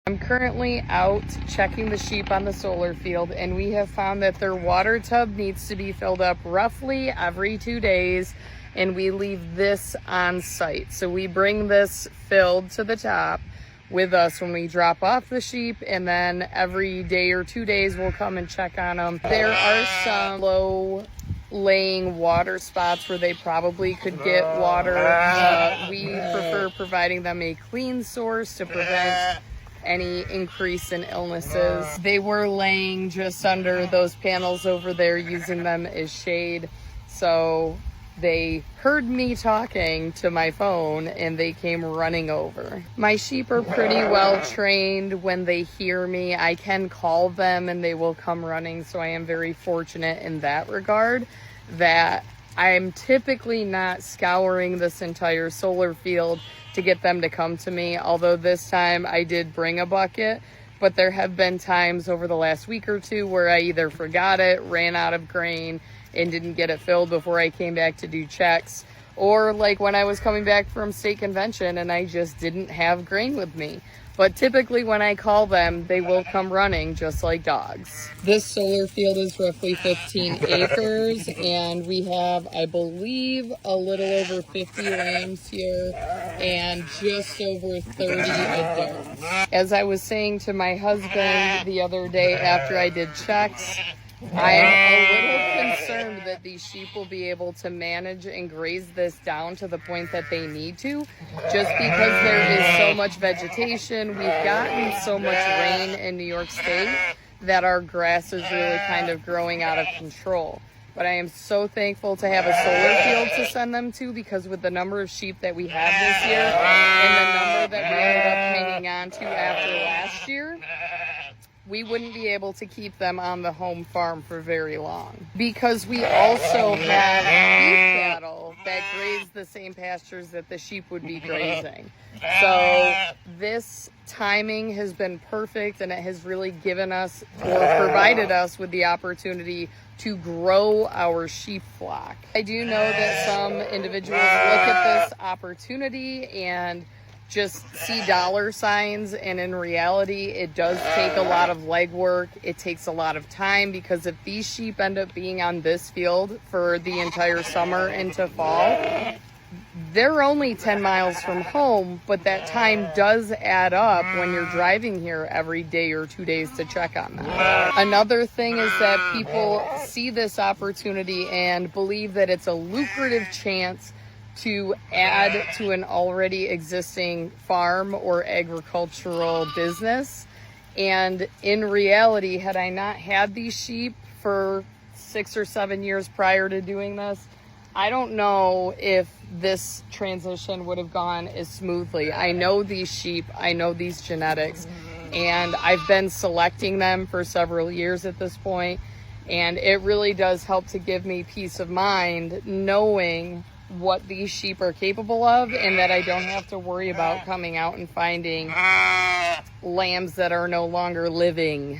I'm currently out checking the sheep on the solar field, and we have found that their water tub needs to be filled up roughly every 2 days, and we leave this on site. So we bring this filled to the top with us when we drop off the sheep, and then every day or 2 days we'll come and check on them. There are some low laying water spots where they probably could get water. We prefer providing them a clean source to prevent any increase in illnesses. They were laying just under those panels over there, using them as shade. So they heard me talking to my phone and they came running over. My sheep are pretty well trained. When they hear me, I can call them and they will come running. So I am very fortunate in that regard that I'm typically not scouring this entire solar field to get them to come to me. Although this time I did bring a bucket, but there have been times over the last week or two where I either forgot it, ran out of grain, and didn't get it filled before I came back to do checks. Or like when I was coming back from state convention and I just didn't have grain with me. But typically when I call them, they will come running just like dogs. This solar field is roughly 15 acres, and we have, I believe, a little over 50 lambs here and just over 30 adults. As I was saying to my husband the other day after I did checks, I'm a little concerned that these sheep will be able to manage and graze this down to the point that they need to, just because there is so much vegetation. We've gotten so much rain in New York State that our grass is really kind of growing out of control. But I am so thankful to have a solar field to send them to, because with the number of sheep that we have this year and the number that we ended up hanging on to after last year, we wouldn't be able to keep them on the home farm for very long, because we also have beef cattle that graze the same pastures that the sheep would be grazing. So this timing has been perfect, and it has really given us or provided us with the opportunity to grow our sheep flock. I do know that some individuals look at this opportunity and just see dollar signs, and in reality it does take a lot of legwork. It takes a lot of time, because if these sheep end up being on this field for the entire summer into fall, they're only 10 miles from home, but that time does add up when you're driving here every day or 2 days to check on them. Another thing is that people see this opportunity and believe that it's a lucrative chance to add to an already existing farm or agricultural business. And in reality, had I not had these sheep for 6 or 7 years prior to doing this, I don't know if this transition would have gone as smoothly. I know these sheep, I know these genetics, and I've been selecting them for several years at this point, and it really does help to give me peace of mind knowing what these sheep are capable of, and that I don't have to worry about coming out and finding lambs that are no longer living.